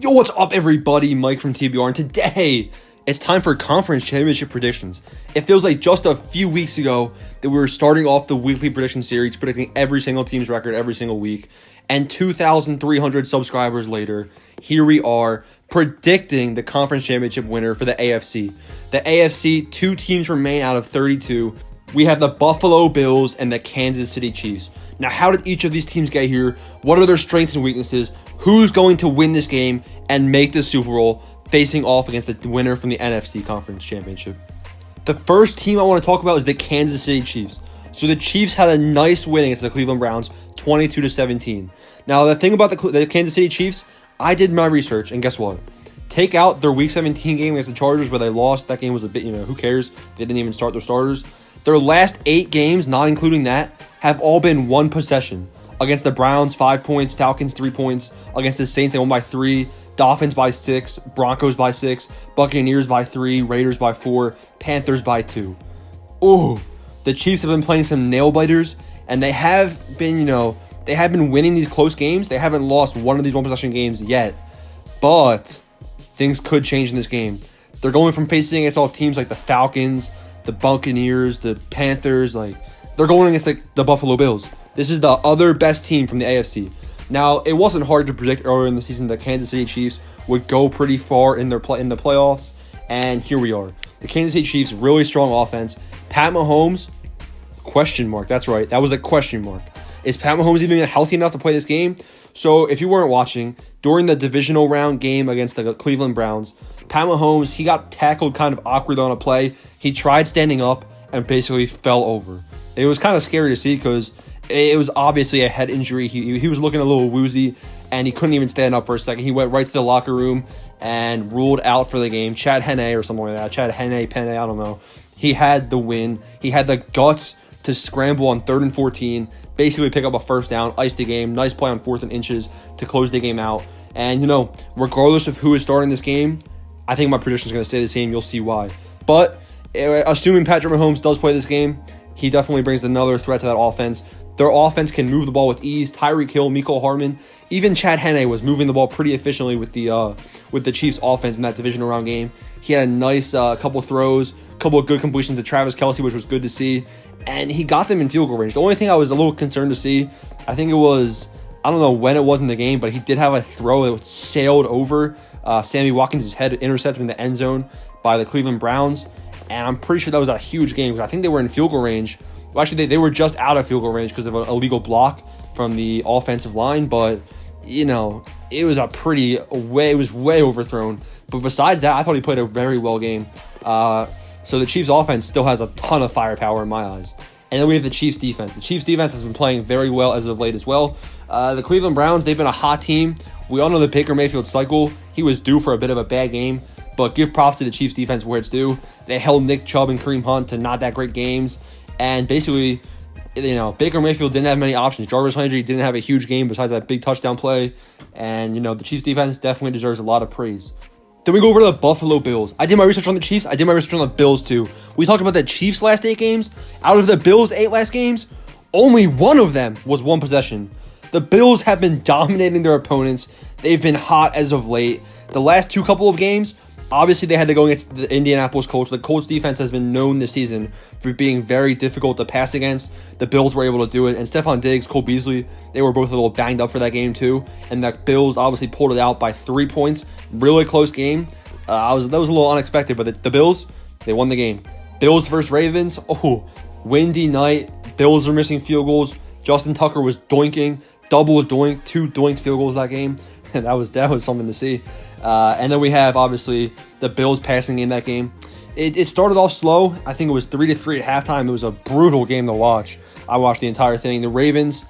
Yo, what's up, everybody? Mike from TBR, and today it's time for conference championship predictions. It feels like just a few weeks ago that we were starting off the weekly prediction series, predicting every single team's record every single week, and 2,300 subscribers later, here we are predicting the conference championship winner for the AFC. The AFC, 2 teams remain out of 32. We have the Buffalo Bills and the Kansas City Chiefs. Now, how did each of these teams get here? What are their strengths and weaknesses? Who's going to win this game and make the Super Bowl, facing off against the winner from the NFC Conference Championship? The first team I want to talk about is the Kansas City Chiefs. So the Chiefs had a nice win against the Cleveland Browns, 22-17. Now, the thing about the Kansas City Chiefs, I did my research, and guess what? Take out their Week 17 game against the Chargers where they lost. That game was a bit, who cares? They didn't even start their starters. Their last 8 games, not including that, have all been one possession. Against the Browns, 5 points. Falcons, 3 points. Against the Saints, they won by 3. Dolphins by 6. Broncos by 6. Buccaneers by 3. Raiders by 4. Panthers by 2. Ooh, the Chiefs have been playing some nail biters, and they have been, they have been winning these close games. They haven't lost one of these one possession games yet, but things could change in this game. They're going from facing against all teams like the Falcons, the Buccaneers, the Panthers, they're going against the Buffalo Bills. This is the other best team from the AFC. Now, it wasn't hard to predict earlier in the season that Kansas City Chiefs would go pretty far in the playoffs, and here we are. The Kansas City Chiefs, really strong offense. Pat Mahomes, question mark. That's right, that was a question mark. Is Pat Mahomes even healthy enough to play this game? So, if you weren't watching, during the divisional round game against the Cleveland Browns, Pat Mahomes, he got tackled kind of awkward on a play. He tried standing up and basically fell over. It was kind of scary to see because it was obviously a head injury. He was looking a little woozy, and he couldn't even stand up for a second. He went right to the locker room and ruled out for the game. Chad Henne or something like that. Chad Henne, Penne, I don't know. He had the win. He had the guts to scramble on 3rd and 14, basically pick up a first down, ice the game. Nice play on 4th and inches to close the game out. And, regardless of who is starting this game, I think my prediction is going to stay the same. You'll see why. But assuming Patrick Mahomes does play this game, he definitely brings another threat to that offense. Their offense can move the ball with ease. Tyreek Hill, Mecole Hardman, even Chad Henne was moving the ball pretty efficiently with the Chiefs offense in that divisional round game. He had a nice couple throws, couple of good completions to Travis Kelce, which was good to see. And he got them in field goal range. The only thing I was a little concerned to see, I think it was, I don't know when it was in the game, but he did have a throw that sailed over Sammy Watkins' head, intercepted in the end zone by the Cleveland Browns. And I'm pretty sure that was a huge game because I think they were in field goal range. Well, actually, they were just out of field goal range because of an illegal block from the offensive line. But, it was it was way overthrown. But besides that, I thought he played a very well game. So the Chiefs offense still has a ton of firepower in my eyes. And then we have the Chiefs defense. The Chiefs defense has been playing very well as of late as well. The Cleveland Browns, they've been a hot team. We all know the Baker Mayfield cycle. He was due for a bit of a bad game. But give props to the Chiefs defense where it's due. They held Nick Chubb and Kareem Hunt to not that great games. And basically, Baker Mayfield didn't have many options. Jarvis Landry didn't have a huge game besides that big touchdown play. And, the Chiefs defense definitely deserves a lot of praise. Then we go over to the Buffalo Bills. I did my research on the Chiefs. I did my research on the Bills too. We talked about the Chiefs' last 8 games. Out of the Bills' 8 last games, only one of them was one possession. The Bills have been dominating their opponents. They've been hot as of late. The last couple of games, obviously they had to go against the Indianapolis Colts. The Colts defense has been known this season for being very difficult to pass against. The Bills were able to do it. And Stephon Diggs, Cole Beasley, they were both a little banged up for that game too. And the Bills obviously pulled it out by 3 points. Really close game. That was a little unexpected, but the Bills, they won the game. Bills versus Ravens. Oh, windy night. Bills are missing field goals. Justin Tucker was doinking. Double doink. 2 doinked field goals that game. And that was something to see. And then we have, obviously, the Bills passing game that game. It started off slow. I think it was 3-3 at halftime. It was a brutal game to watch. I watched the entire thing. The Ravens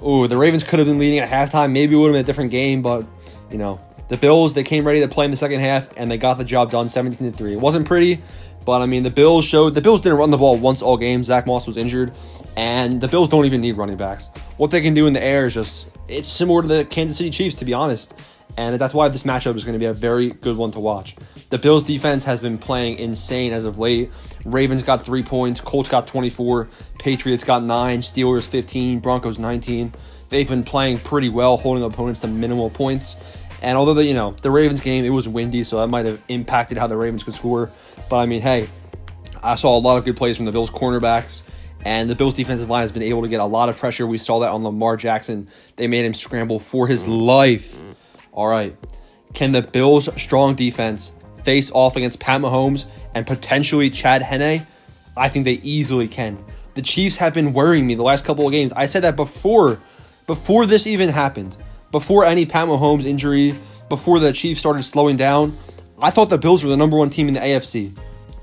could have been leading at halftime. Maybe it would have been a different game, but, the Bills, they came ready to play in the second half, and they got the job done 17-3. It wasn't pretty, but, the Bills didn't run the ball once all game. Zach Moss was injured, and the Bills don't even need running backs. What they can do in the air is it's similar to the Kansas City Chiefs, to be honest. And that's why this matchup is going to be a very good one to watch. The Bills' defense has been playing insane as of late. Ravens got 3 points. Colts got 24. Patriots got 9. Steelers 15. Broncos 19. They've been playing pretty well, holding opponents to minimal points. And although the Ravens game, it was windy, so that might have impacted how the Ravens could score. But I mean, hey, I saw a lot of good plays from the Bills cornerbacks, and the Bills defensive line has been able to get a lot of pressure. We saw that on Lamar Jackson. They made him scramble for his life. All right. Can the Bills' strong defense face off against Pat Mahomes and potentially Chad Henne? I think they easily can. The Chiefs have been worrying me the last couple of games. I said that before this even happened, before any Pat Mahomes injury, before the Chiefs started slowing down. I thought the Bills were the number one team in the AFC.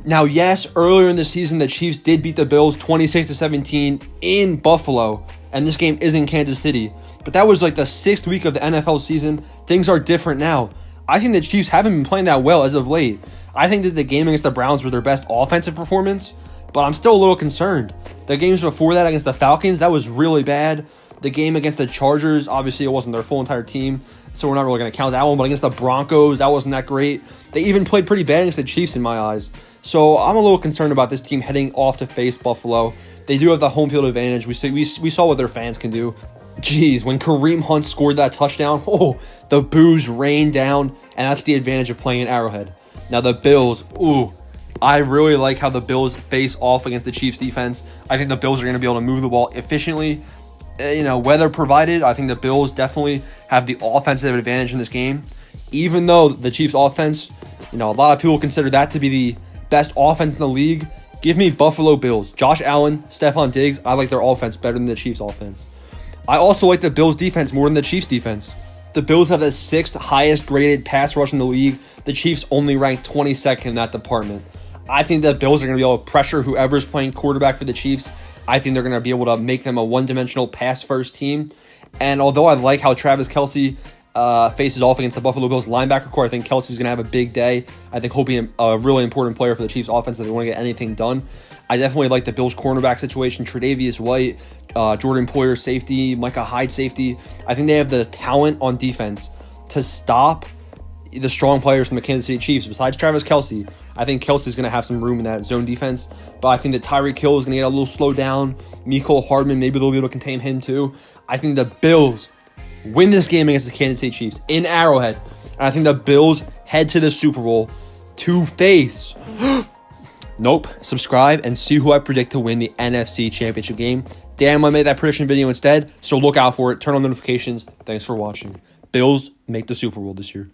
Now, yes, earlier in the season, the Chiefs did beat the Bills 26-17 in Buffalo, and this game is in Kansas City. But that was like the 6th week of the NFL season. Things are different now. I think the Chiefs haven't been playing that well as of late. I think that the game against the Browns was their best offensive performance, but I'm still a little concerned. The games before that against the Falcons, that was really bad. The game against the Chargers, obviously it wasn't their full entire team, so we're not really going to count that one. But against the Broncos, that wasn't that great. They even played pretty bad against the Chiefs in my eyes. So I'm a little concerned about this team heading off to face Buffalo. They do have the home field advantage. We saw what their fans can do. Jeez, when Kareem Hunt scored that touchdown, the boos rained down, and that's the advantage of playing in Arrowhead. Now the Bills, I really like how the Bills face off against the Chiefs defense. I think the Bills are going to be able to move the ball efficiently. Weather provided, I think the Bills definitely have the offensive advantage in this game. Even though the Chiefs offense, a lot of people consider that to be the best offense in the league. Give me Buffalo Bills. Josh Allen, Stephon Diggs, I like their offense better than the Chiefs offense. I also like the Bills defense more than the Chiefs defense. The Bills have the 6th highest graded pass rush in the league. The Chiefs only ranked 22nd in that department. I think the Bills are going to be able to pressure whoever's playing quarterback for the Chiefs. I think they're going to be able to make them a one-dimensional pass-first team. And although I like how Travis Kelce faces off against the Buffalo Bills linebacker core, I think Kelce's going to have a big day. I think he'll be a really important player for the Chiefs offense if they want to get anything done. I definitely like the Bills cornerback situation. Tre'Davious White, Jordan Poyer safety, Micah Hyde safety. I think they have the talent on defense to stop the strong players from the Kansas City Chiefs. Besides Travis Kelce, I think Kelce's going to have some room in that zone defense. But I think that Tyreek Hill is going to get a little slowed down. Mecole Hardman, maybe they'll be able to contain him too. I think the Bills win this game against the Kansas City Chiefs in Arrowhead. And I think the Bills head to the Super Bowl to face... Nope. Subscribe and see who I predict to win the NFC Championship game. Dan might make that prediction video instead, so look out for it. Turn on notifications. Thanks for watching. Bills make the Super Bowl this year.